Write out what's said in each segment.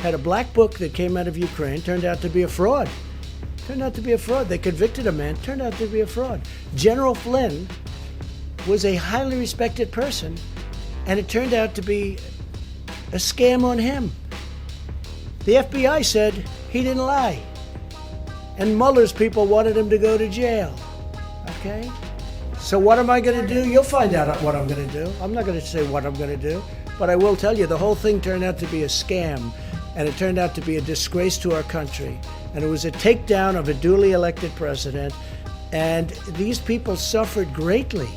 had a black book that came out of Ukraine, turned out to be a fraud. Turned out to be a fraud. They convicted a man, turned out to be a fraud. General Flynn was a highly respected person, and it turned out to be a scam on him. The FBI said he didn't lie. And Mueller's people wanted him to go to jail. Okay? So what am I going to do? You'll find out what I'm going to do. I'm not going to say what I'm going to do, but I will tell you the whole thing turned out to be a scam, and it turned out to be a disgrace to our country. And it was a takedown of a duly elected president, and these people suffered greatly.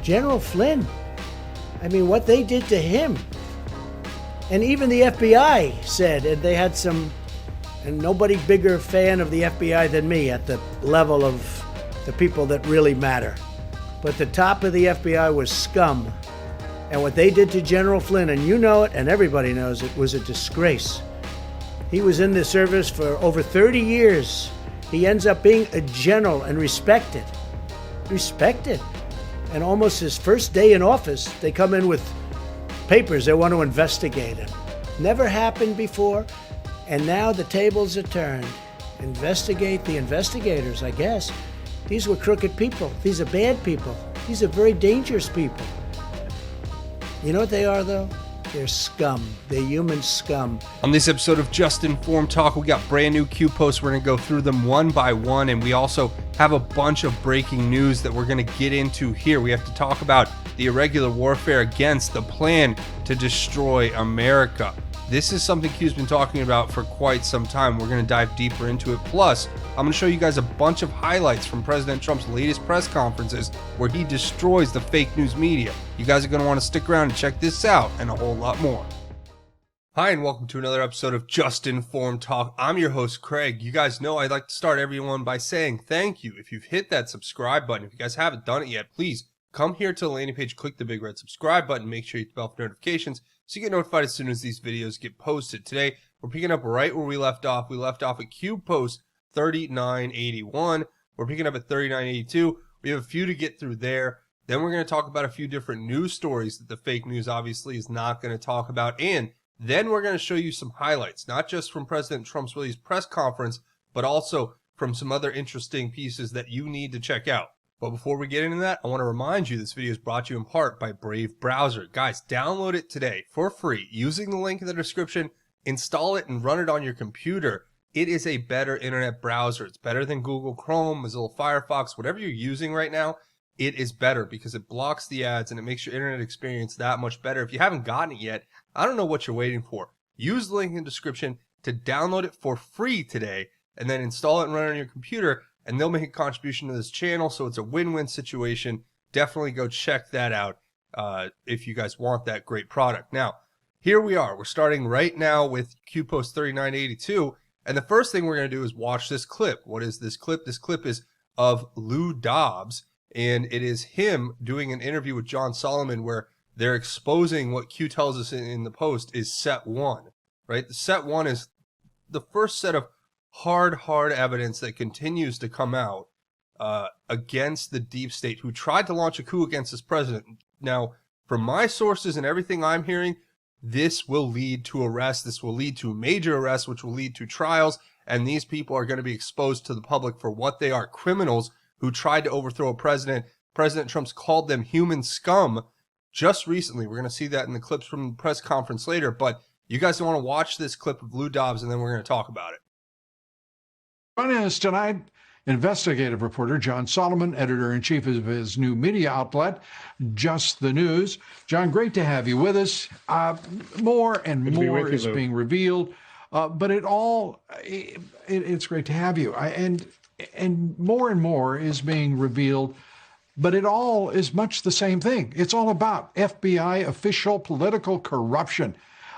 General Flynn, I mean, what they did to him. And even the FBI said, and they had some, and nobody bigger fan of the FBI than me at the level of the people that really matter. But the top of the FBI was scum. And what they did to General Flynn, and you know it, and everybody knows it, was a disgrace. He was in the service for over 30 years. He ends up being a general and respected. Respected. And almost his first day in office, they come in with papers they want to investigate him. Never happened before, and now the tables are turned. Investigate the investigators, I guess. These were crooked people. These are bad people. These are very dangerous people. You know what they are, though? They're scum. They're human scum. On this episode of Just Informed Talk, we got brand new Q posts. We're going to go through them one by one, and we also have a bunch of breaking news that we're going to get into here. We have to talk about the irregular warfare against the plan to destroy America. This is something Q's been talking about for quite some time. We're going to dive deeper into it. Plus, I'm going to show you guys a bunch of highlights from President Trump's latest press conferences where he destroys the fake news media. You guys are going to want to stick around and check this out and a whole lot more. Hi, and welcome to another episode of Just Informed Talk. I'm your host, Craig. You guys know I like to start everyone by saying thank you. If you've hit that subscribe button, if you guys haven't done it yet, please come here to the landing page, click the big red subscribe button, make sure you hit the bell for notifications so you get notified as soon as these videos get posted. Today, we're picking up right where we left off. We left off at Q post 3981. We're picking up at 3982. We have a few to get through there. Then we're going to talk about a few different news stories that the fake news obviously is not going to talk about. And then we're going to show you some highlights, not just from President Trump's released press conference, but also from some other interesting pieces that you need to check out. But before we get into that, I want to remind you this video is brought to you in part by Brave Browser. Guys, download it today for free using the link in the description. Install it and run it on your computer. It is a better internet browser. It's better than Google Chrome, Mozilla Firefox, whatever you're using right now. It is better because it blocks the ads and it makes your internet experience that much better. If you haven't gotten it yet, I don't know what you're waiting for. Use the link in the description to download it for free today and then install it and run it on your computer, and they'll make a contribution to this channel, so it's a win-win situation. Definitely go check that out if you guys want that great product. Now, here we are. We're starting right now with Q post 3982, and the first thing we're going to do is watch this clip. What is this clip? This clip is of Lou Dobbs, and it is him doing an interview with John Solomon where they're exposing what Q tells us in the post is set one, right? The set one is the first set of hard evidence that continues to come out against the deep state who tried to launch a coup against this president. Now, from my sources and everything I'm hearing, this will lead to arrests. This will lead to major arrests, which will lead to trials. And these people are going to be exposed to the public for what they are: criminals who tried to overthrow a president. President Trump's called them human scum just recently. We're going to see that in the clips from the press conference later. But you guys want to watch this clip of Lou Dobbs, and then we're going to talk about it. Joining us tonight, investigative reporter John Solomon, editor-in-chief of his new media outlet, Just the News. John, great to have you with us. More and more is being revealed, but it's great to have you. And more is being revealed, but it all is much the same thing. It's all about FBI official political corruption.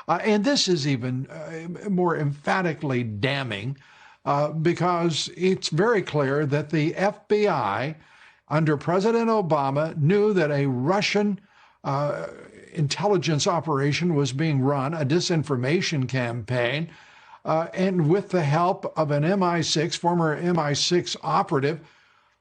And this is even more emphatically damning, because it's very clear that the FBI under President Obama knew that a Russian intelligence operation was being run, a disinformation campaign, and with the help of an former MI6 operative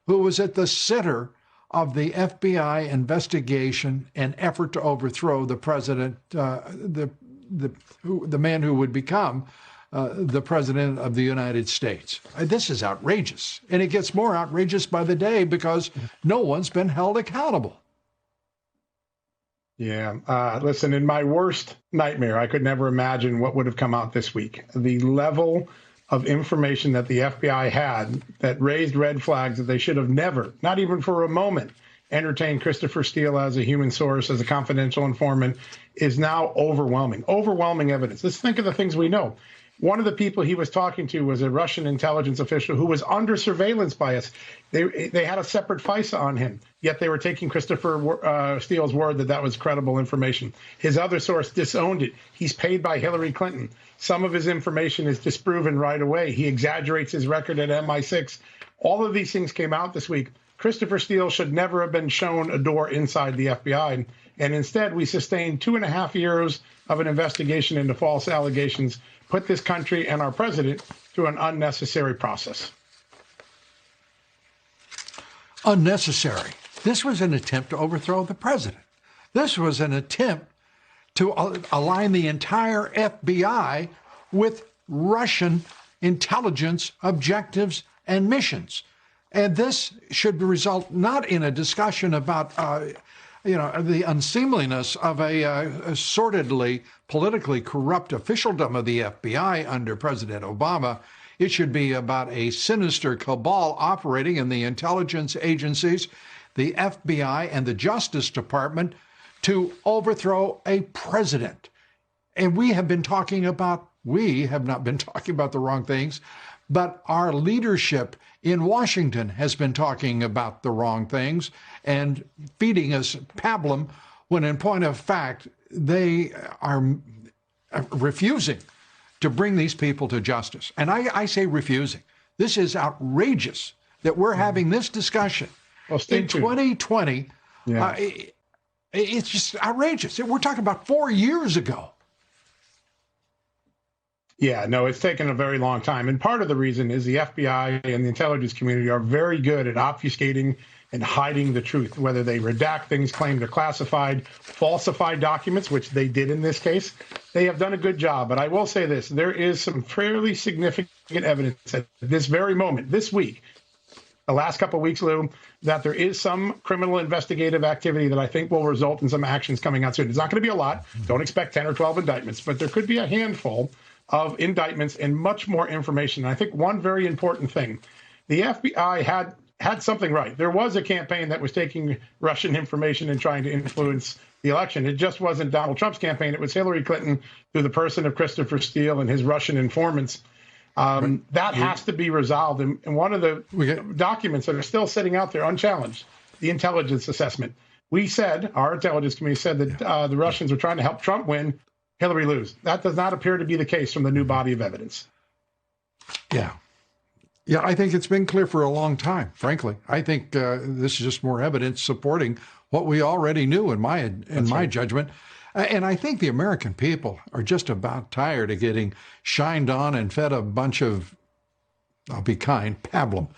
who was at the center of the FBI investigation and effort to overthrow the president, the the man who would become the president of the United States. This is outrageous, and it gets more outrageous by the day because no one's been held accountable. Yeah. Listen, in my worst nightmare, I could never imagine what would have come out this week. The level of information that the FBI had that raised red flags that they should have never, not even for a moment, entertained Christopher Steele as a human source, as a confidential informant, is now overwhelming. Overwhelming evidence. Let's think of the things we know. One of the people he was talking to was a Russian intelligence official who was under surveillance by us. They had a separate FISA on him, yet they were taking Christopher Steele's word that that was credible information. His other source disowned it. He's paid by Hillary Clinton. Some of his information is disproven right away. He exaggerates his record at MI6. All of these things came out this week. Christopher Steele should never have been shown a door inside the FBI. And instead, we sustained 2.5 years of an investigation into false allegations, put this country and our president through an unnecessary process. Unnecessary. This was an attempt to overthrow the president. This was an attempt to align the entire FBI with Russian intelligence objectives and missions. And this should result not in a discussion about the unseemliness of a sordidly, politically corrupt officialdom of the FBI under President Obama. It should be about a sinister cabal operating in the intelligence agencies, the FBI, and the Justice Department to overthrow a president. And we have not been talking about the wrong things, but our leadership in Washington has been talking about the wrong things and feeding us pablum when in point of fact, they are refusing to bring these people to justice. And I say refusing. This is outrageous that we're having this discussion in 2020. Yeah. It's just outrageous. We're talking about 4 years ago. Yeah, no, it's taken a very long time. And part of the reason is the FBI and the intelligence community are very good at obfuscating and hiding the truth, whether they redact things, claim they're classified, falsified documents, which they did in this case. They have done a good job. But I will say this, there is some fairly significant evidence at this very moment, this week, the last couple of weeks, Lou, that there is some criminal investigative activity that I think will result in some actions coming out soon. It's not going to be a lot. Don't expect 10 or 12 indictments, but there could be a handful of indictments and much more information. And I think one very important thing, the FBI had something right. There was a campaign that was taking Russian information and trying to influence the election. It just wasn't Donald Trump's campaign. It was Hillary Clinton through the person of Christopher Steele and his Russian informants. That has to be resolved. And one of the documents that are still sitting out there unchallenged, the intelligence assessment. We said, our intelligence committee said that the Russians were trying to help Trump win, Hillary lose. That does not appear to be the case from the new body of evidence. Yeah, I think it's been clear for a long time, frankly. I think this is just more evidence supporting what we already knew in my judgment. And I think the American people are just about tired of getting shined on and fed a bunch of, I'll be kind, pablum.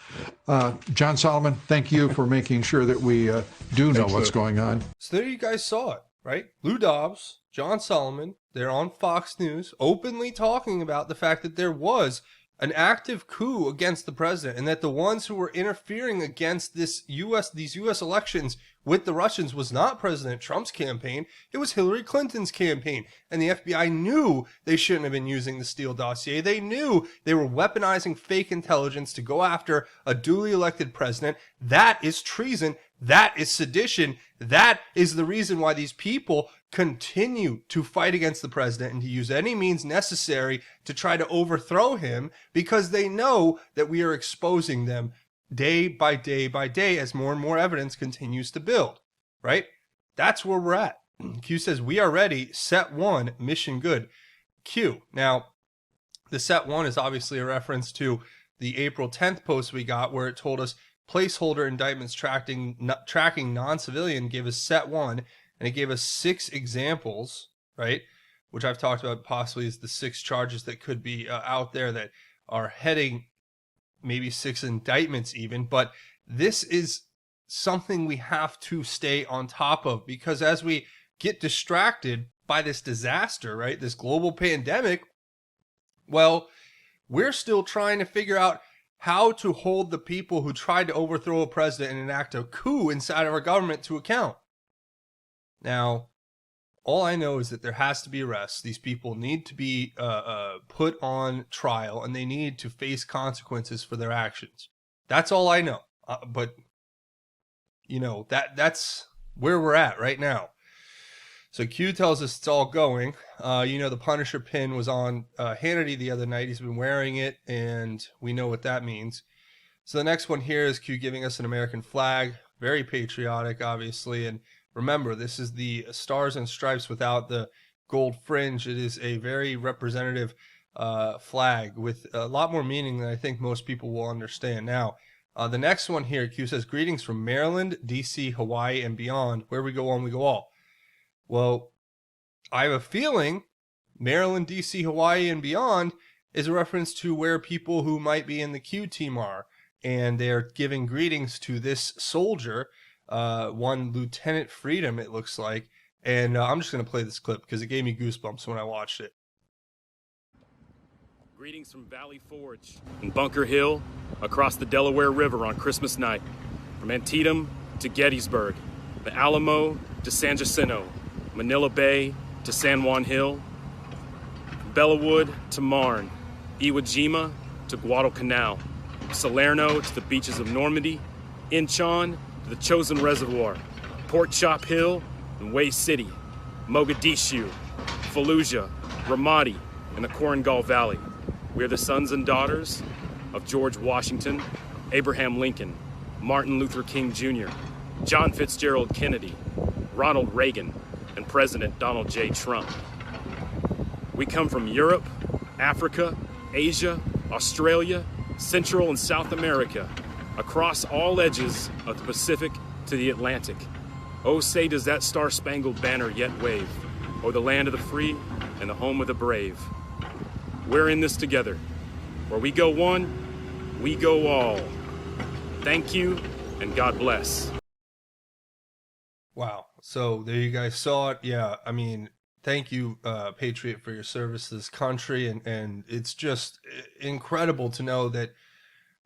John Solomon, thank you for making sure that we do know what's going on. So there you guys saw it, right? Lou Dobbs, John Solomon, they're on Fox News openly talking about the fact that there was an active coup against the president and that the ones who were interfering against these U.S. elections with the Russians was not President Trump's campaign. It was Hillary Clinton's campaign. And the FBI knew they shouldn't have been using the Steele dossier. They knew they were weaponizing fake intelligence to go after a duly elected president. That is treason. That is sedition. That is the reason why these people continue to fight against the president and to use any means necessary to try to overthrow him, because they know that we are exposing them day by day by day as more and more evidence continues to build, right? That's where we're at. Q says, we are ready. Set one, mission good. Q. Now, the set one is obviously a reference to the April 10th post we got where it told us placeholder indictments tracking non-civilian gave us set one, and it gave us 6 examples, right? Which I've talked about possibly as the 6 charges that could be out there that are heading maybe 6 indictments even. But this is something we have to stay on top of, because as we get distracted by this disaster, right? This global pandemic. Well, we're still trying to figure out how to hold the people who tried to overthrow a president and enact a coup inside of our government to account. Now, all I know is that there has to be arrests. These people need to be put on trial, and they need to face consequences for their actions. That's all I know. But, you know, that's where we're at right now. So Q tells us it's all going. You know, the Punisher pin was on Hannity the other night. He's been wearing it, and we know what that means. So the next one here is Q giving us an American flag. Very patriotic, obviously. And remember, this is the stars and stripes without the gold fringe. It is a very representative flag with a lot more meaning than I think most people will understand. Now, the next one here, Q says, greetings from Maryland, D.C., Hawaii, and beyond. Where we go one, we go all. Well, I have a feeling Maryland, D.C., Hawaii, and beyond is a reference to where people who might be in the Q team are. And they're giving greetings to this soldier, one Lieutenant Freedom, it looks like. And I'm just going to play this clip because it gave me goosebumps when I watched it. Greetings from Valley Forge and Bunker Hill across the Delaware River on Christmas night. From Antietam to Gettysburg, the Alamo to San Jacinto, Manila Bay to San Juan Hill, Bellawood to Marne, Iwo Jima to Guadalcanal, Salerno to the beaches of Normandy, Incheon to the Chosin Reservoir, Port Chop Hill and Way City, Mogadishu, Fallujah, Ramadi, and the Korengal Valley. We are the sons and daughters of George Washington, Abraham Lincoln, Martin Luther King Jr., John Fitzgerald Kennedy, Ronald Reagan, and President Donald J. Trump. We come from Europe, Africa, Asia, Australia, Central and South America, across all edges of the Pacific to the Atlantic. Oh, say does that star-spangled banner yet wave, o'er the land of the free and the home of the brave. We're in this together. Where we go one, we go all. Thank you, and God bless. Wow. So there you guys saw it. Yeah, I mean, thank you, Patriot, for your service to this country. And it's just incredible to know that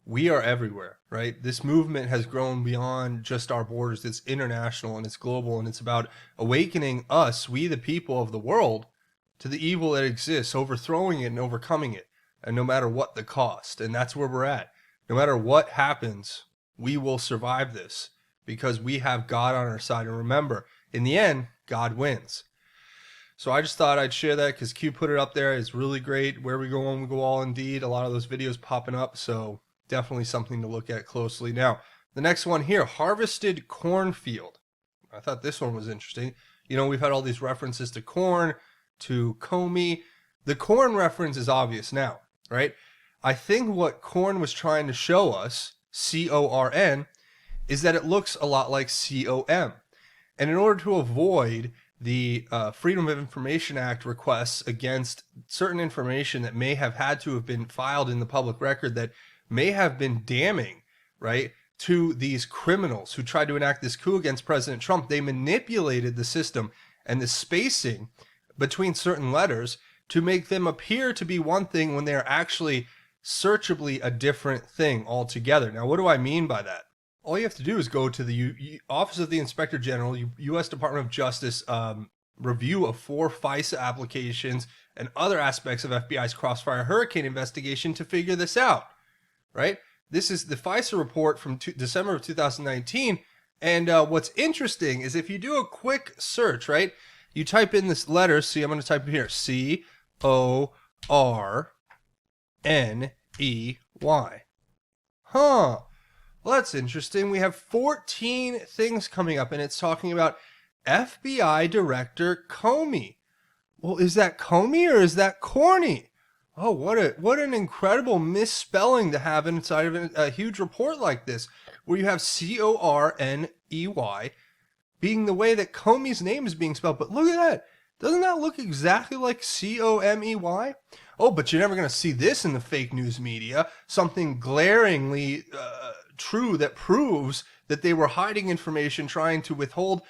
we are everywhere, right? This movement has grown beyond just our borders. It's international and it's global, and it's about awakening us, we the people of the world, to the evil that exists, overthrowing it and overcoming it, and no matter what the cost. And that's where we're at. No matter what happens, we will survive this because we have God on our side. And remember, in the end, God wins. So I just thought I'd share that because Q put it up there. It's really great. Where we go on, we go all indeed. A lot of those videos popping up. So definitely something to look at closely. Now, the next one here, harvested cornfield. I thought this one was interesting. You know, we've had all these references to corn, to Comey. The corn reference is obvious now, right? I think what corn was trying to show us, C-O-R-N, is that it looks a lot like C-O-M. And in order to avoid the Freedom of Information Act requests against certain information that may have had to have been filed in the public record that may have been damning, right, to these criminals who tried to enact this coup against President Trump, they manipulated the system and the spacing between certain letters to make them appear to be one thing when they're actually searchably a different thing altogether. Now, what do I mean by that? All you have to do is go to the Office of the Inspector General, U.S. Department of Justice review of 4 FISA applications and other aspects of FBI's Crossfire Hurricane investigation to figure this out, right? This is the FISA report from December of 2019. And what's interesting is if you do a quick search, right, you type in this letter. See, I'm going to type it here, C-O-R-N-E-Y. Huh. Well, that's interesting. We have 14 things coming up, and it's talking about FBI Director Comey. Well, is that Comey or is that corny? Oh, what an incredible misspelling to have inside of a huge report like this, where you have C-O-R-N-E-Y being the way that Comey's name is being spelled. But look at that. Doesn't that look exactly like C-O-M-E-Y? Oh, but you're never going to see this in the fake news media. Something glaringly true that proves that they were hiding information, trying to withhold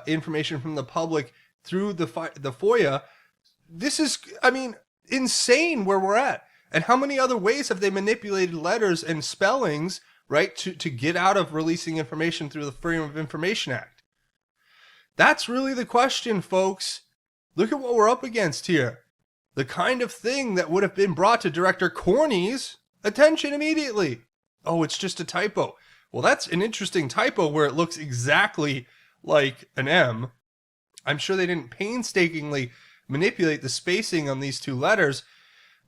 information from the public through the FOIA. This is, I mean, insane where we're at. And how many other ways have they manipulated letters and spellings, right, to get out of releasing information through the Freedom of Information Act? That's really the question, folks. Look at what we're up against here. The kind of thing that would have been brought to Director Corney's attention immediately. Oh, it's just a typo. Well, that's an interesting typo where it looks exactly like an M. I'm sure they didn't painstakingly manipulate the spacing on these two letters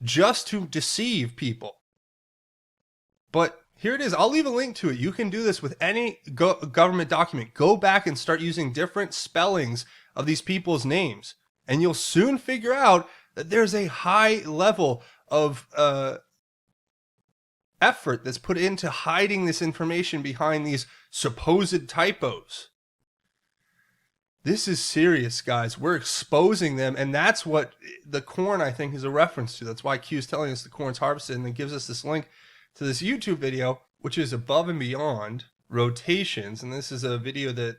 just to deceive people. But here it is. I'll leave a link to it. You can do this with any government document. Go back and start using different spellings of these people's names, and you'll soon figure out that there's a high level of effort that's put into hiding this information behind these supposed typos. This is serious, guys. We're exposing them, and that's what the corn, I think, is a reference to. That's why Q is telling us the corn's harvested, and then gives us this link to this YouTube video, which is Above and Beyond Rotations. And this is a video that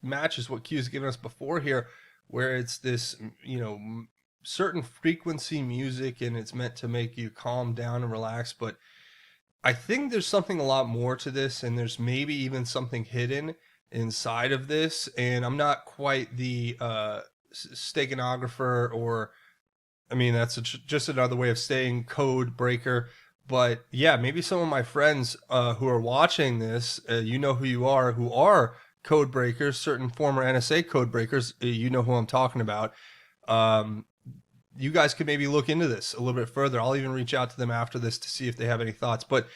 matches what Q has given us before here, where it's this, certain frequency music, and it's meant to make you calm down and relax. But I think there's something a lot more to this, and there's maybe even something hidden inside of this. And I'm not quite the steganographer, or that's just another way of saying code breaker. But yeah, maybe some of my friends who are watching this, you know who you are, who are code breakers, certain former NSA code breakers, you know who I'm talking about. You guys could maybe look into this a little bit further. I'll even reach out to them after this to see if they have any thoughts. But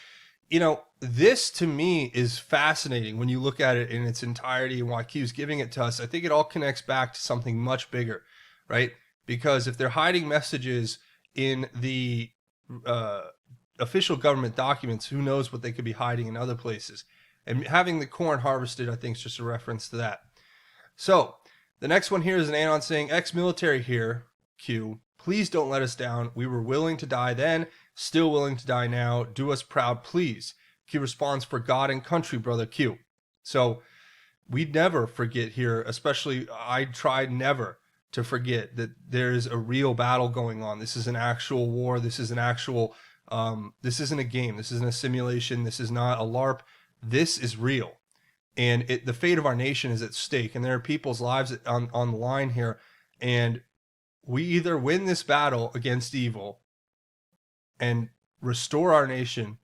this to me is fascinating when you look at it in its entirety, and why Q's giving it to us. I think it all connects back to something much bigger, right? Because if they're hiding messages in the official government documents, who knows what they could be hiding in other places. And having the corn harvested, I think, is just a reference to that. So the next one here is an anon saying, ex-military here, Q, please don't let us down. We were willing to die then, still willing to die now. Do us proud, please. Q responds, for God and country, brother Q. So we'd never forget here, especially I tried never to forget that there's a real battle going on. This is an actual war. This is an actual, this isn't a game. This isn't a simulation. This is not a LARP. This is real. And the fate of our nation is at stake. And there are people's lives on the line here. And we either win this battle against evil and restore our nation,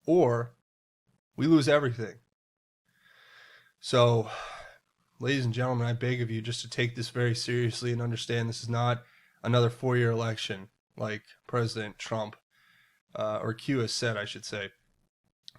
or we lose everything. So, ladies and gentlemen, I beg of you just to take this very seriously and understand this is not another 4-year election like President Trump, or Q has said, I should say.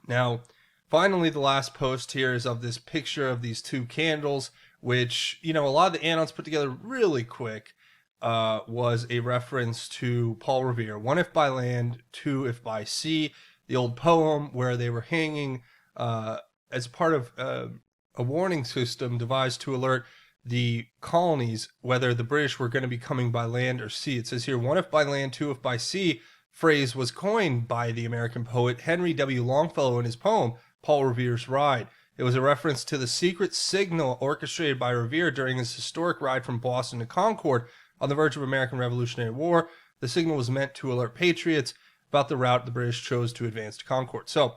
Now, finally, the last post here is of this picture of these two candles, which, a lot of the anons put together really quick, was a reference to Paul Revere. One, if by land, two, if by sea, the old poem where they were hanging as part of a warning system devised to alert the colonies whether the British were going to be coming by land or sea. It says here, one if by land, two if by sea phrase was coined by the American poet Henry W. Longfellow in his poem, Paul Revere's Ride. It was a reference to the secret signal orchestrated by Revere during his historic ride from Boston to Concord on the verge of American Revolutionary War. The signal was meant to alert patriots about the route the British chose to advance to Concord. So,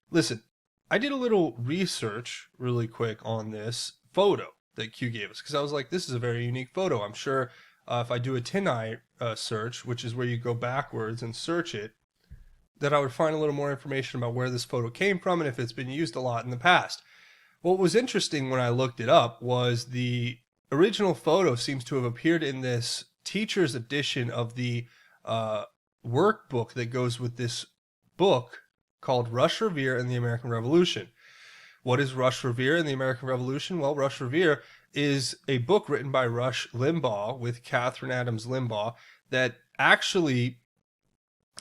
listen, I did a little research really quick on this photo that Q gave us, because I was like, this is a very unique photo. I'm sure if I do a TinEye search, which is where you go backwards and search it, that I would find a little more information about where this photo came from and if it's been used a lot in the past. What was interesting when I looked it up was the original photo seems to have appeared in this teacher's edition of the workbook that goes with this book called Rush Revere and the American Revolution. What is Rush Revere and the American Revolution? Well, Rush Revere is a book written by Rush Limbaugh with Catherine Adams Limbaugh that actually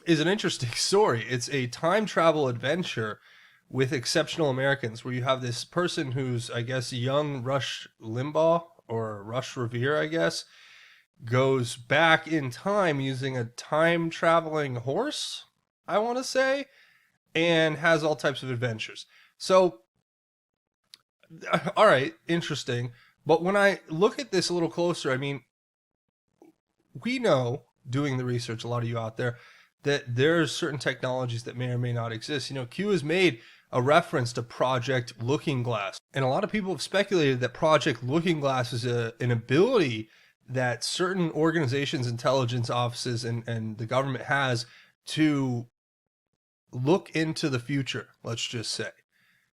is an interesting story. It's a time travel adventure with exceptional Americans where you have this person who's, I guess, young Rush Limbaugh, or Rush Revere, I guess, goes back in time using a time-traveling horse, I want to say, and has all types of adventures. So, all right, interesting. But when I look at this a little closer, I mean, we know, doing the research, a lot of you out there, that there's certain technologies that may or may not exist. You know, Q has made a reference to Project Looking Glass. And a lot of people have speculated that Project Looking Glass is an ability that certain organizations, intelligence offices, and the government has to look into the future, let's just say.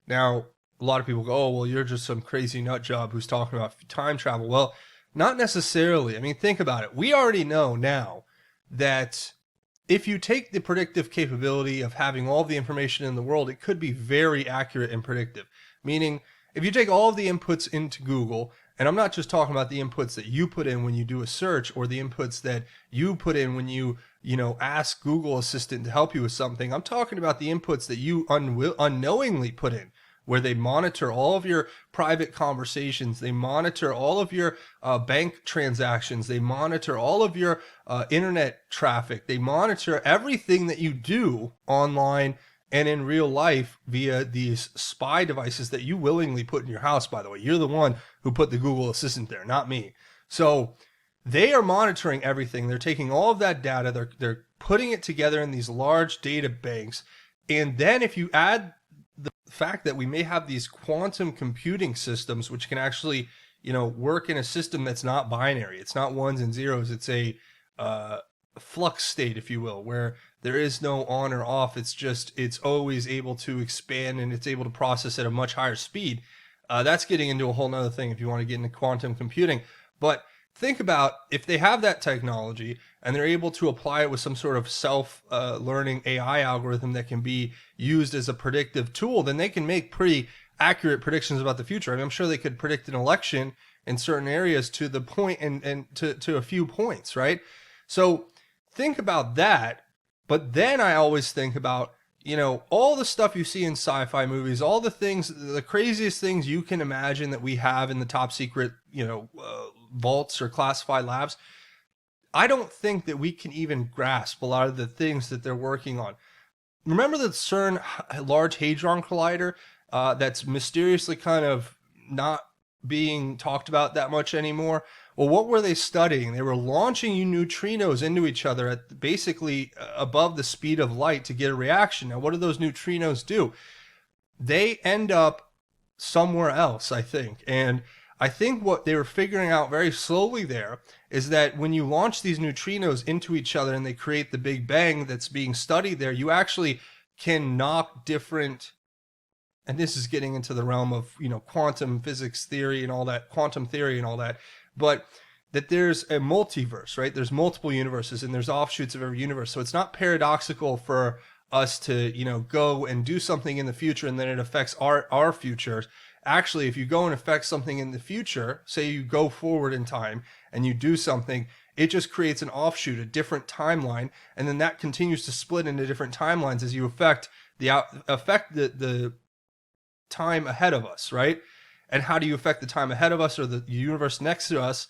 Now, a lot of people go, oh, well, you're just some crazy nut job who's talking about time travel. Well, not necessarily. I mean, think about it. We already know now that if you take the predictive capability of having all the information in the world, it could be very accurate and predictive. Meaning, if you take all of the inputs into Google, and I'm not just talking about the inputs that you put in when you do a search or the inputs that you put in when you ask Google Assistant to help you with something. I'm talking about the inputs that you unknowingly put in, where they monitor all of your private conversations. They monitor all of your bank transactions. They monitor all of your internet traffic. They monitor everything that you do online and in real life via these spy devices that you willingly put in your house, by the way. You're the one who put the Google Assistant there, not me. So they are monitoring everything. They're taking all of that data. They're putting it together in these large data banks. And then if you add the fact that we may have these quantum computing systems, which can actually, work in a system that's not binary. It's not ones and zeros. It's a flux state, if you will, where there is no on or off. It's always able to expand, and it's able to process at a much higher speed. That's getting into a whole nother thing if you want to get into quantum computing. But think about if they have that technology and they're able to apply it with some sort of self-learning AI algorithm that can be used as a predictive tool, then they can make pretty accurate predictions about the future. I mean, I'm sure they could predict an election in certain areas to the point and to a few points, right? So think about that. But then I always think about, all the stuff you see in sci-fi movies, all the things, the craziest things you can imagine that we have in the top secret, vaults or classified labs. I don't think that we can even grasp a lot of the things that they're working on. Remember the CERN Large Hadron Collider that's mysteriously kind of not being talked about that much anymore? Well, what were they studying? They were launching neutrinos into each other at basically above the speed of light to get a reaction. Now, what do those neutrinos do? They end up somewhere else, I think. And I think what they were figuring out very slowly there is that when you launch these neutrinos into each other and they create the Big Bang that's being studied there, you actually can knock different, and this is getting into the realm of, quantum physics theory and all that, quantum theory and all that, but that there's a multiverse, right? There's multiple universes and there's offshoots of every universe. So it's not paradoxical for us to, go and do something in the future and then it affects our future. Actually, if you go and affect something in the future, say you go forward in time and you do something, it just creates an offshoot, a different timeline, and then that continues to split into different timelines as you affect the time ahead of us, right? And how do you affect the time ahead of us or the universe next to us?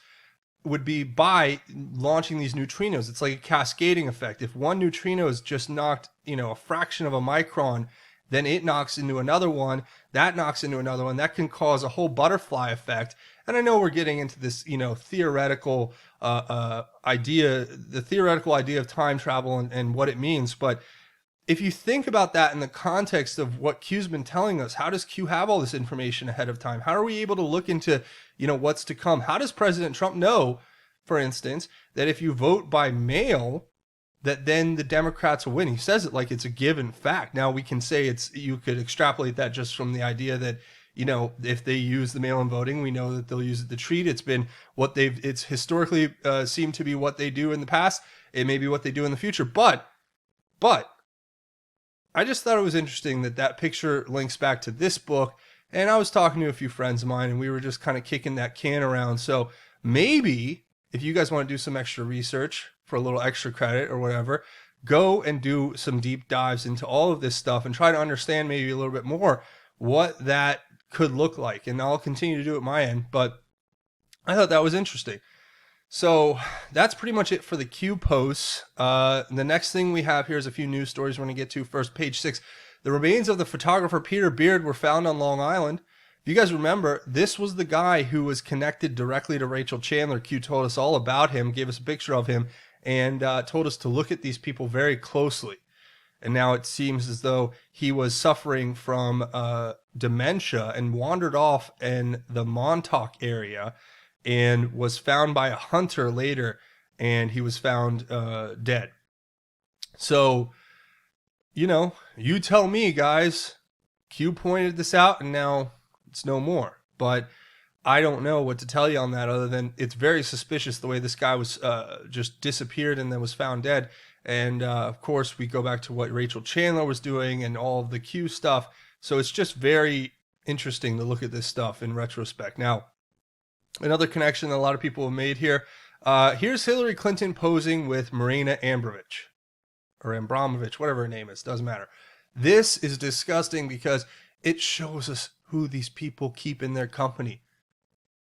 Would be by launching these neutrinos. It's like a cascading effect. If one neutrino is just knocked, a fraction of a micron, then it knocks into another one, that knocks into another one, that can cause a whole butterfly effect. And I know we're getting into this, theoretical idea, the theoretical idea of time travel and what it means. But if you think about that in the context of what Q's been telling us, how does Q have all this information ahead of time? How are we able to look into, what's to come? How does President Trump know, for instance, that if you vote by mail, that then the Democrats will win? He says it like it's a given fact. Now we can say you could extrapolate that just from the idea that, if they use the mail-in voting, we know that they'll use it to treat. It's been it's historically seemed to be what they do in the past. It may be what they do in the future, but I just thought it was interesting that picture links back to this book. And I was talking to a few friends of mine and we were just kind of kicking that can around. So maybe if you guys want to do some extra research for a little extra credit or whatever, go and do some deep dives into all of this stuff and try to understand maybe a little bit more what that could look like. And I'll continue to do it my end, but I thought that was interesting. So that's pretty much it for the Q posts. The next thing we have here is a few news stories we're going to get to. First, page 6. The remains of the photographer Peter Beard were found on Long Island. If you guys remember, this was the guy who was connected directly to Rachel Chandler. Q told us all about him, gave us a picture of him, and told us to look at these people very closely. And now it seems as though he was suffering from dementia and wandered off in the Montauk area and was found by a hunter later, and he was found dead. So, you tell me, guys. Q pointed this out, and now it's no more. But I don't know what to tell you on that other than it's very suspicious the way this guy was just disappeared and then was found dead. And, of course, we go back to what Rachel Chandler was doing and all of the Q stuff. So it's just very interesting to look at this stuff in retrospect. Now, another connection that a lot of people have made here. Here's Hillary Clinton posing with Marina Abramovich, or Abramovich, whatever her name is, doesn't matter. This is disgusting because it shows us who these people keep in their company.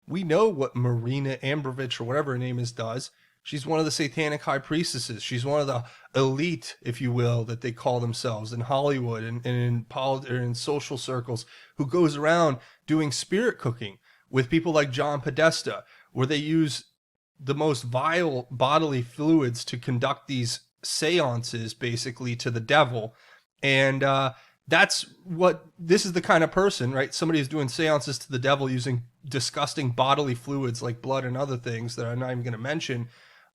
We know what Marina Abramovich, or whatever her name is, does. She's one of the satanic high priestesses. She's one of the elite, if you will, that they call themselves in Hollywood and in social circles, who goes around doing spirit cooking with people like John Podesta, where they use the most vile bodily fluids to conduct these seances, basically, to the devil. And this is the kind of person, right? Somebody who's doing seances to the devil using disgusting bodily fluids like blood and other things that I'm not even going to mention.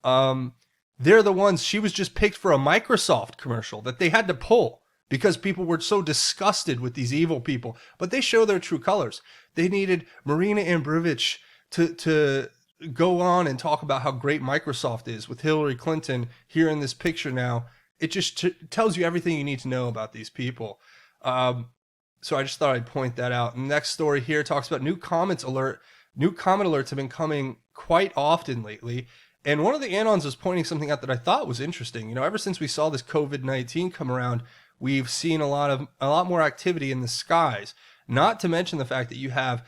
They're the ones. She was just picked for a Microsoft commercial that they had to pull because people were so disgusted with these evil people. But they show their true colors. They needed Marina Abramovich to go on and talk about how great Microsoft is with Hillary Clinton here in this picture now. It just tells you everything you need to know about these people. So I just thought I'd point that out. And the next story here talks about new comment alerts have been coming quite often lately. And one of the Anons was pointing something out that I thought was interesting. Ever since we saw this COVID-19 come around, we've seen a lot more activity in the skies. Not to mention the fact that you have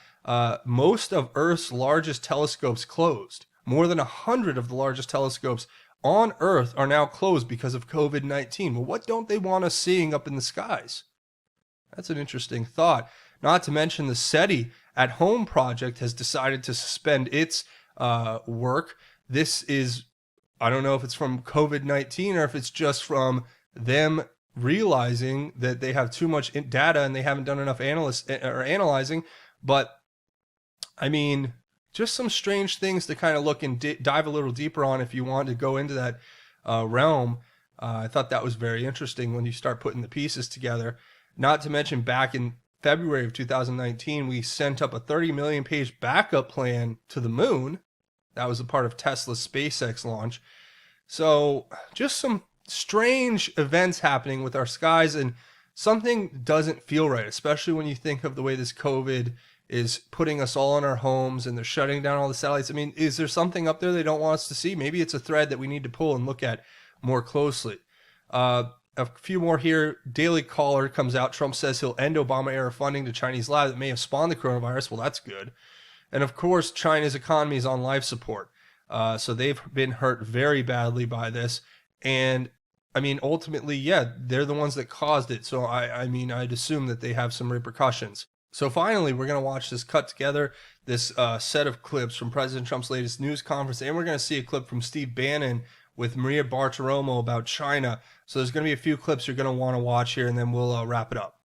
most of Earth's largest telescopes closed. More than 100 of the largest telescopes on Earth are now closed because of COVID-19. Well, what don't they want us seeing up in the skies? That's an interesting thought. Not to mention the SETI at Home project has decided to suspend its work. This is, I don't know if it's from COVID-19 or if it's just from them realizing that they have too much data and they haven't done enough analyzing. But, I mean, just some strange things to kind of look and dive a little deeper on if you want to go into that realm. I thought that was very interesting when you start putting the pieces together. Not to mention back in February of 2019, we sent up a 30 million page backup plan to the moon. That was a part of Tesla's SpaceX launch. So just some strange events happening with our skies, and something doesn't feel right, especially when you think of the way this COVID is putting us all in our homes and they're shutting down all the satellites. I mean, is there something up there they don't want us to see? Maybe it's a thread that we need to pull and look at more closely. A few more here. Daily Caller comes out. Trump says he'll end Obama-era funding to Chinese labs that may have spawned the coronavirus. Well, that's good. And of course, China's economy is on life support. So they've been hurt very badly by this. And I mean, ultimately, yeah, they're the ones that caused it. So I'd assume that they have some repercussions. So finally, we're going to watch this cut together, this set of clips from President Trump's latest news conference. And we're going to see a clip from Steve Bannon with Maria Bartiromo about China. So there's going to be a few clips you're going to want to watch here, and then we'll wrap it up.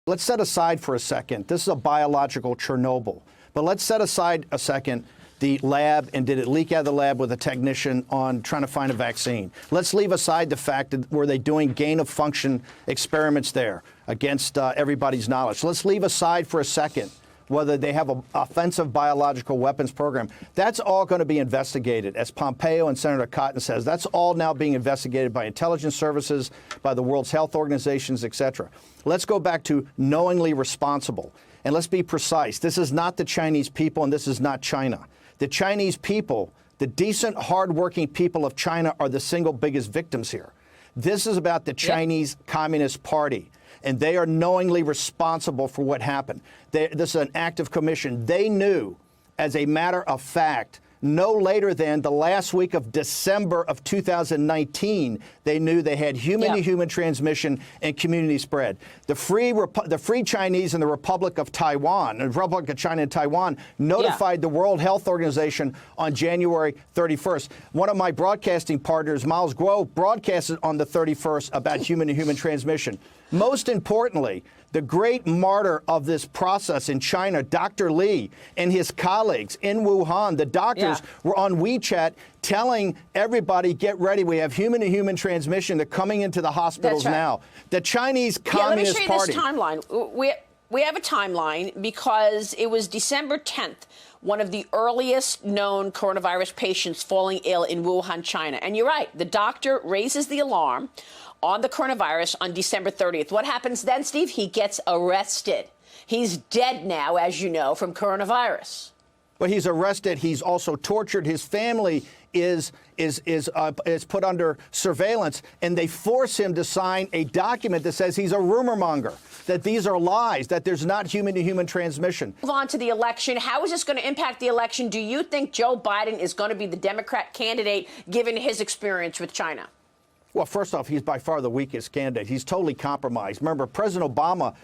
Let's set aside for a second. This is a biological Chernobyl. But let's set aside a second the lab, and did it leak out of the lab with a technician on trying to find a vaccine? Let's leave aside the fact that were they doing gain-of-function experiments there against everybody's knowledge. So let's leave aside for a second whether they have an offensive biological weapons program. That's all going to be investigated. As Pompeo and Senator Cotton says, that's all now being investigated by intelligence services, by the World Health Organizations, et cetera. Let's go back to knowingly responsible. And let's be precise. This is not the Chinese people, and this is not China. The Chinese people, the decent, hardworking people of China, are the single biggest victims here. This is about the Chinese Communist Party, and they are knowingly responsible for what happened. This is an act of commission. They knew, as a matter of fact, no later than the last week of December of 2019, they knew they had human-to-human transmission and community spread. The Free Chinese and the Republic of Taiwan, the Republic of China and Taiwan, notified the World Health Organization on January 31st. One of my broadcasting partners, Miles Grove, broadcasted on the 31st about human-to-human transmission. Most importantly, the great martyr of this process in China, Dr. Li, and his colleagues in Wuhan, the doctors were on WeChat telling everybody, get ready, we have human-to-human transmission. They're coming into the hospitals now. The Chinese Communist Party. Let me show you this timeline. We have a timeline because it was December 10th, one of the earliest known coronavirus patients falling ill in Wuhan, China. And you're right, the doctor raises the alarm on the coronavirus on December 30th. What happens then, Steve? He gets arrested. He's dead now, as you know, from coronavirus. But he's arrested. He's also tortured. His family is put under surveillance, and they force him to sign a document that says he's a rumor monger, that these are lies, that there's not human-to-human transmission. Move on to the election. How is this going to impact the election? Do you think Joe Biden is going to be the Democrat candidate, given his experience with China? Well, first off, he's by far the weakest candidate. He's totally compromised. Remember, President Obama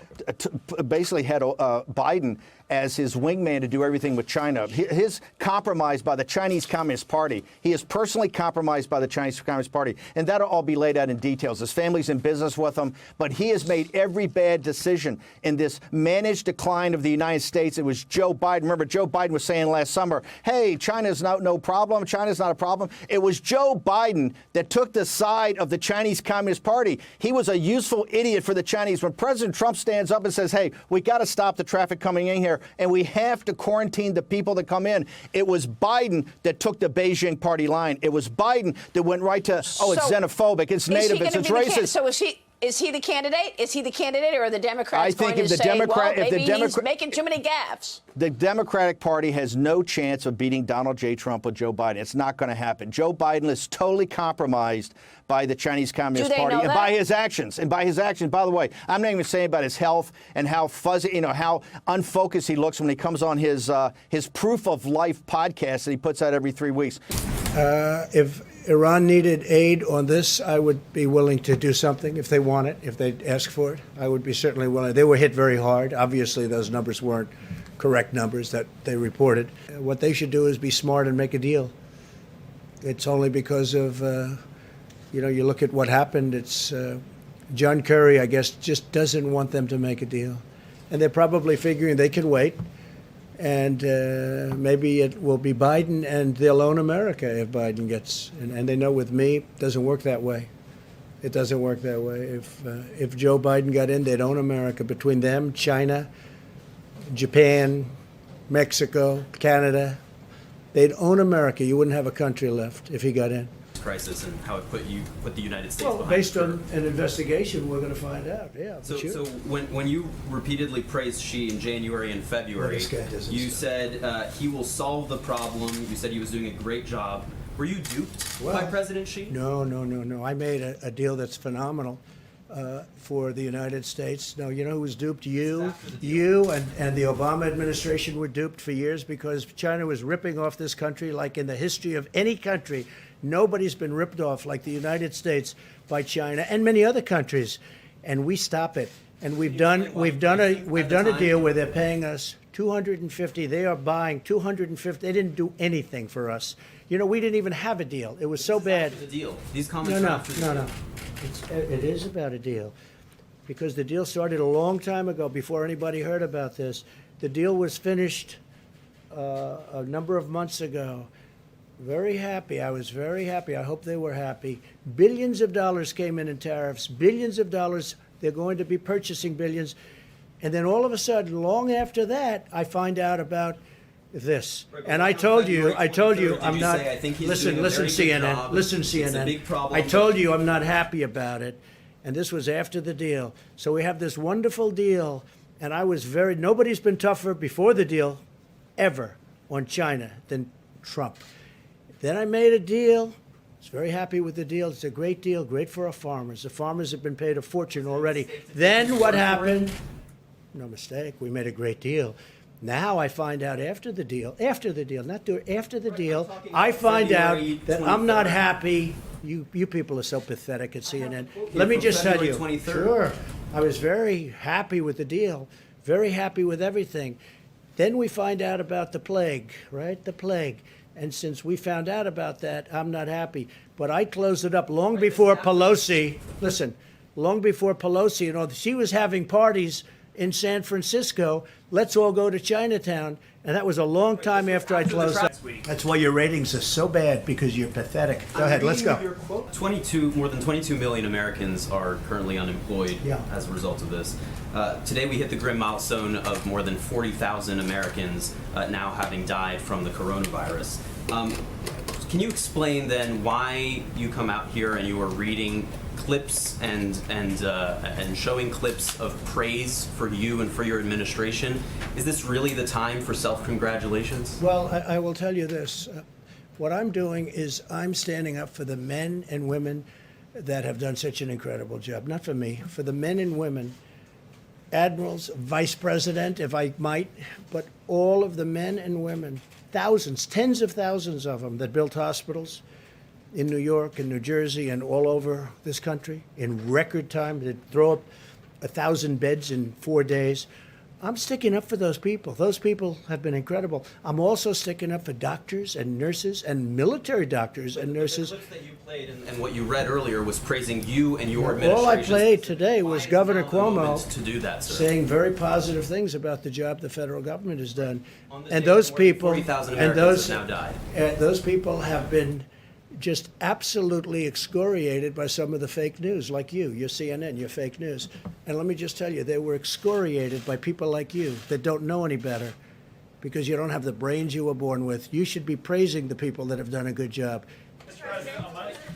basically had Biden as his wingman to do everything with China. His compromise by the Chinese Communist Party. He is personally compromised by the Chinese Communist Party. And that'll all be laid out in details. His family's in business with him. But he has made every bad decision in this managed decline of the United States. It was Joe Biden. Remember, Joe Biden was saying last summer, hey, China's no problem. China's not a problem. It was Joe Biden that took the side of the Chinese Communist Party. He was a useful idiot for the Chinese. When President Trump stands up and says, hey, we got to stop the traffic coming in here, and we have to quarantine the people that come in. It was Biden that took the Beijing party line. It was Biden that went right to, it's xenophobic, it's native, it's racist. So is he the candidate? Is he the candidate, or are the Democrats I think going if to the say, Democrat, well, if maybe the Democrat, he's making too many gaffes? The Democratic Party has no chance of beating Donald J. Trump with Joe Biden. It's not going to happen. Joe Biden is totally compromised by the Chinese Communist Party and by his actions. And by his actions, by the way, I'm not even saying about his health and how fuzzy, how unfocused he looks when he comes on his Proof of Life podcast that he puts out every 3 weeks. If Iran needed aid on this, I would be willing to do something if they want it, if they ask for it. I would be certainly willing. They were hit very hard. Obviously, those numbers weren't correct numbers that they reported. What they should do is be smart and make a deal. It's only because of, you look at what happened. It's John Kerry, I guess, just doesn't want them to make a deal. And they're probably figuring they can wait. And maybe it will be Biden, and they'll own America if Biden gets. And they know with me, it doesn't work that way. It doesn't work that way. If Joe Biden got in, they'd own America. Between them, China, Japan, Mexico, Canada, they'd own America. You wouldn't have a country left if he got in. Crisis and how it put the United States behind. Based on an investigation, we're going to find out. Yeah. So when you repeatedly praised Xi in January and February, you said he will solve the problem. You said he was doing a great job. Were you duped by President Xi? No. I made a deal that's phenomenal for the United States. No, you know who was duped? You and the Obama administration were duped for years because China was ripping off this country like in the history of any country. Nobody's been ripped off like the United States by China and many other countries, and we stop it. And we've done a deal where they're paying us $250. They are buying $250. They didn't do anything for us. We didn't even have a deal. It was so bad. The deal. These comments. No. It is about a deal, because the deal started a long time ago before anybody heard about this. The deal was finished a number of months ago. Very happy. I was very happy. I hope they were happy. Billions of dollars came in tariffs. Billions of dollars. They're going to be purchasing billions. And then all of a sudden, long after that, I find out about this. And I told you, I'm not. Listen, CNN. I told you I'm not happy about it. And this was after the deal. So we have this wonderful deal. And I was nobody's been tougher before the deal ever on China than Trump. Then I made a deal. I was very happy with the deal. It's a great deal, great for our farmers. The farmers have been paid a fortune already. Then what happened? No mistake. We made a great deal. Now I find out after the deal, after the deal, I find out that I'm not happy. You people are so pathetic at CNN. Let me just tell you. 23rd. Sure. I was very happy with the deal, very happy with everything. Then we find out about the plague, right? The plague. And since we found out about that, I'm not happy. But I closed it up long before Pelosi. Listen, long before Pelosi, she was having parties in San Francisco. Let's all go to Chinatown. And that was a long time after I closed up. That's why your ratings are so bad, because you're pathetic. Go ahead, let's go. More than 22 million Americans are currently unemployed as a result of this. Today we hit the grim milestone of more than 40,000 Americans now having died from the coronavirus. Can you explain then why you come out here and you are reading clips and showing clips of praise for you and for your administration? Is this really the time for self-congratulations? Well, I will tell you this. What I'm doing is I'm standing up for the men and women that have done such an incredible job. Not for me, for the men and women, admirals, vice president, if I might, but all of the men and women, thousands, tens of thousands of them that built hospitals in New York and New Jersey and all over this country in record time. They throw up 1,000 beds in 4 days. I'm sticking up for those people. Those people have been incredible. I'm also sticking up for doctors and nurses and military doctors and nurses. The clips that you played and what you read earlier was praising you and your administration. All I played today was Governor Cuomo to do that, sir. saying very positive things about the job the federal government has done. And those people, 40,000 Americans have now died. Those people have been just absolutely excoriated by some of the fake news, like you, your CNN, your fake news. And let me just tell you, they were excoriated by people like you that don't know any better, because you don't have the brains you were born with. You should be praising the people that have done a good job.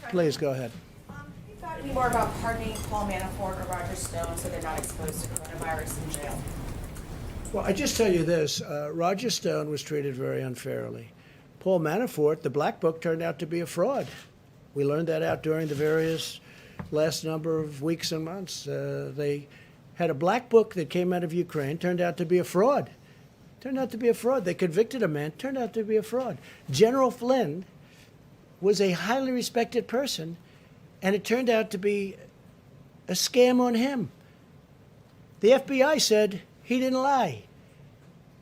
Please, go ahead. Have you thought any more about pardoning Paul Manafort or Roger Stone so they're not exposed to coronavirus in jail? Well, I just tell you this. Roger Stone was treated very unfairly. Paul Manafort, the Black Book, turned out to be a fraud. We learned that out during the various last number of weeks and months. They had a Black Book that came out of Ukraine, turned out to be a fraud. Turned out to be a fraud. They convicted a man, turned out to be a fraud. General Flynn was a highly respected person, and it turned out to be a scam on him. The FBI said he didn't lie,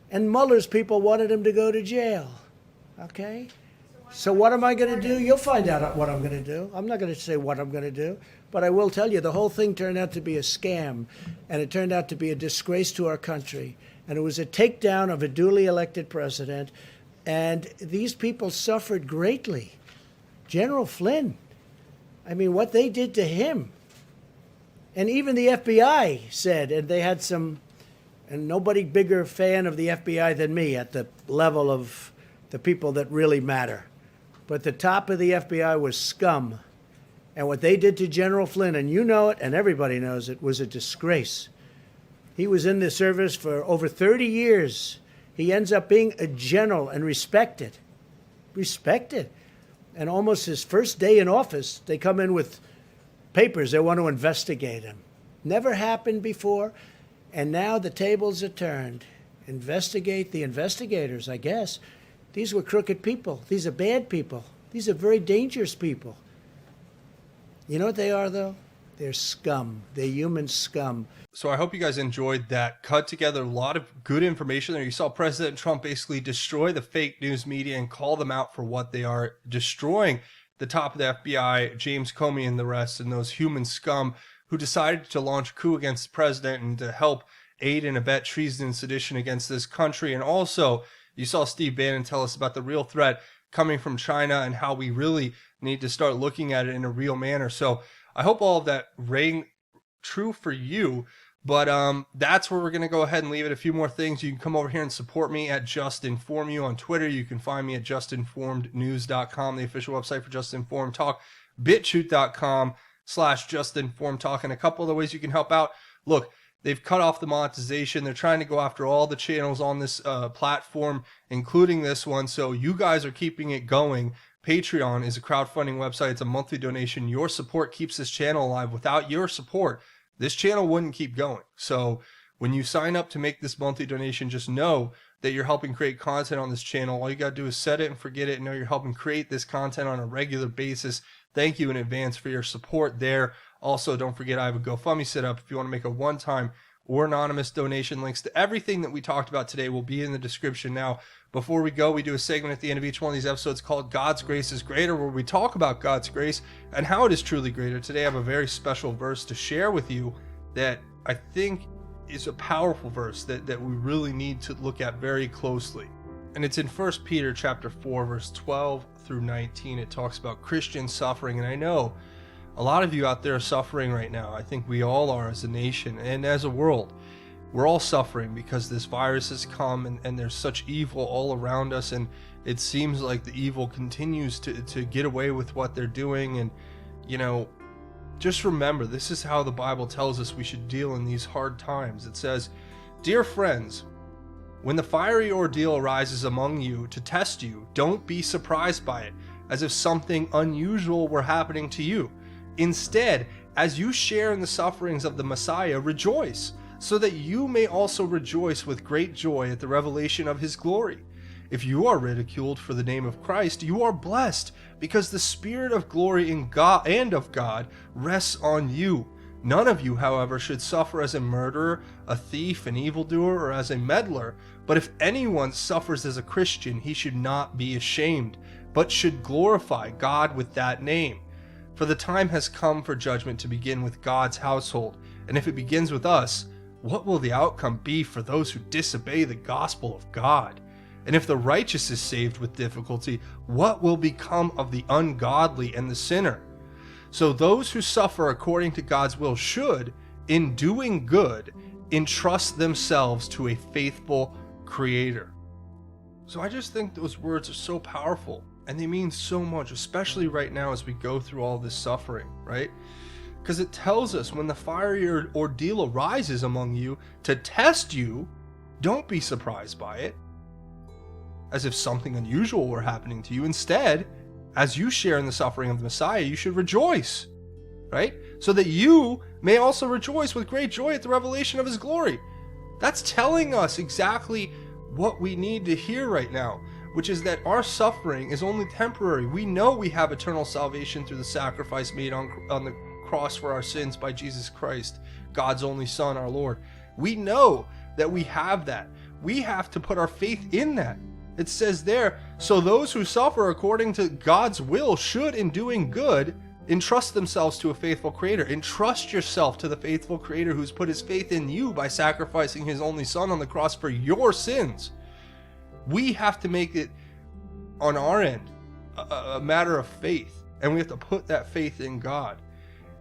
and Mueller's people wanted him to go to jail. Okay? So what am I going to do? You'll find out what I'm going to do. I'm not going to say what I'm going to do, but I will tell you the whole thing turned out to be a scam, and it turned out to be a disgrace to our country, and it was a takedown of a duly elected president, and these people suffered greatly. General Flynn, I mean, what they did to him. And even the FBI said, and they had some, and nobody bigger fan of the FBI than me at the level of the people that really matter. But the top of the FBI was scum. And what they did to General Flynn, and you know it, and everybody knows it, was a disgrace. He was in the service for over 30 years. He ends up being a general and respected. Respected. And almost his first day in office, they come in with papers. They want to investigate him. Never happened before. And now the tables are turned. Investigate the investigators, I guess. These were crooked people. These are bad people. These are very dangerous people. You know what they are, though? They're scum. They're human scum. So I hope you guys enjoyed that. Cut together a lot of good information there. You saw President Trump basically destroy the fake news media and call them out for what they are, destroying the top of the FBI, James Comey and the rest, and those human scum who decided to launch a coup against the president and to help aid and abet treason and sedition against this country. And also, you saw Steve Bannon tell us about the real threat coming from China and how we really need to start looking at it in a real manner. So I hope all of that rang true for you. But that's where we're going to go ahead and leave it. A few more things. You can come over here and support me at Just Inform You on Twitter. You can find me at justinformednews.com, the official website for Just Informed Talk, BitChute.com/JustInformedTalk, and a couple of the ways you can help out. Look, they've cut off the monetization. They're trying to go after all the channels on this platform, including this one. So you guys are keeping it going. Patreon is a crowdfunding website. It's a monthly donation. Your support keeps this channel alive. Without your support, this channel wouldn't keep going. So When you sign up to make this monthly donation, just know that you're helping create content on this channel. All you got to do is set it and forget it and know you're helping create this content on a regular basis. Thank you in advance for your support there. Also, don't forget I have a GoFundMe set up if you want to make a one-time or anonymous donation. Links to everything that we talked about today will be in the description. Now, before we go, we do a segment at the end of each one of these episodes called God's Grace is Greater, where we talk about God's grace and how it is truly greater. Today I have a very special verse to share with you that I think is a powerful verse that we really need to look at very closely. And it's in 1 Peter chapter 4, verse 12 through 19. It talks about Christian suffering. And I know a lot of you out there are suffering right now. I think we all are as a nation and as a world. We're all suffering because this virus has come and there's such evil all around us. And it seems like the evil continues to get away with what they're doing. And, you know, just remember, this is how the Bible tells us we should deal in these hard times. It says, "Dear friends, when the fiery ordeal arises among you to test you, don't be surprised by it, as if something unusual were happening to you. Instead, as you share in the sufferings of the Messiah, rejoice, so that you may also rejoice with great joy at the revelation of his glory. If you are ridiculed for the name of Christ, you are blessed, because the Spirit of glory in God and of God rests on you. None of you, however, should suffer as a murderer, a thief, an evildoer, or as a meddler. But if anyone suffers as a Christian, he should not be ashamed, but should glorify God with that name. For the time has come for judgment to begin with God's household. And if it begins with us, what will the outcome be for those who disobey the gospel of God? And if the righteous is saved with difficulty, what will become of the ungodly and the sinner? So those who suffer according to God's will should, in doing good, entrust themselves to a faithful Creator." So I just think those words are so powerful and they mean so much, especially right now as we go through all this suffering, right? Because it tells us when the fiery ordeal arises among you to test you, don't be surprised by it, as if something unusual were happening to you. Instead, as you share in the suffering of the Messiah, you should rejoice, right? So that you may also rejoice with great joy at the revelation of his glory. That's telling us exactly what we need to hear right now, which is that our suffering is only temporary. We know we have eternal salvation through the sacrifice made on the cross for our sins by Jesus Christ, God's only Son, our Lord. We know that we have that. We have to put our faith in that. It says there, so those who suffer according to God's will should, in doing good, entrust themselves to a faithful Creator. Entrust yourself to the faithful Creator who's put his faith in you by sacrificing his only Son on the cross for your sins. We have to make it, on our end, a matter of faith. And we have to put that faith in God.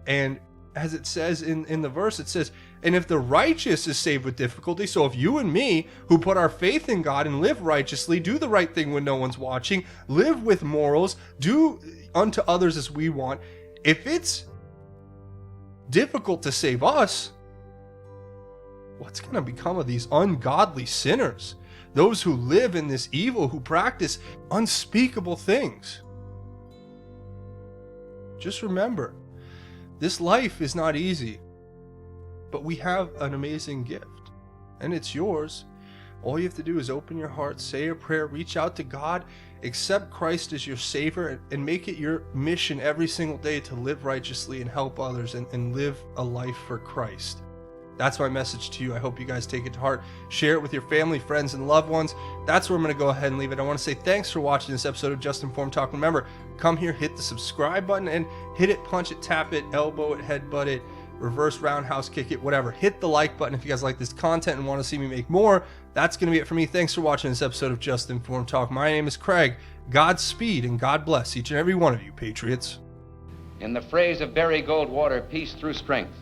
And as it says in the verse, it says, and if the righteous is saved with difficulty, so if you and me, who put our faith in God and live righteously, do the right thing when no one's watching, live with morals, do unto others as we want, if it's difficult to save us, what's going to become of these ungodly sinners? Those who live in this evil, who practice unspeakable things. Just remember, this life is not easy, but we have an amazing gift, and it's yours. All you have to do is open your heart, say a prayer, reach out to God, accept Christ as your Savior, and make it your mission every single day to live righteously and help others and live a life for Christ. That's my message to you. I hope you guys take it to heart. Share it with your family, friends, and loved ones. That's where I'm going to go ahead and leave it. I want to say thanks for watching this episode of Just Informed Talk. Remember, come here, hit the subscribe button, and hit it, punch it, tap it, elbow it, headbutt it, reverse roundhouse kick it, whatever. Hit the like button if you guys like this content and want to see me make more. That's going to be it for me. Thanks for watching this episode of Just Informed Talk. My name is Craig. Godspeed and God bless each and every one of you, patriots. In the phrase of Barry Goldwater, peace through strength,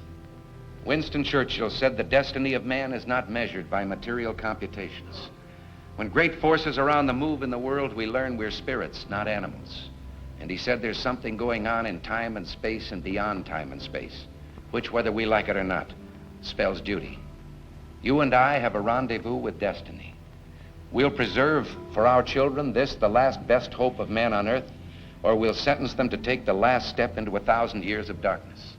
Winston Churchill said the destiny of man is not measured by material computations. When great forces are on the move in the world, we learn we're spirits, not animals. And he said there's something going on in time and space and beyond time and space, which, whether we like it or not, spells duty. You and I have a rendezvous with destiny. We'll preserve for our children this, the last best hope of man on earth, or we'll sentence them to take the last step into 1,000 years of darkness.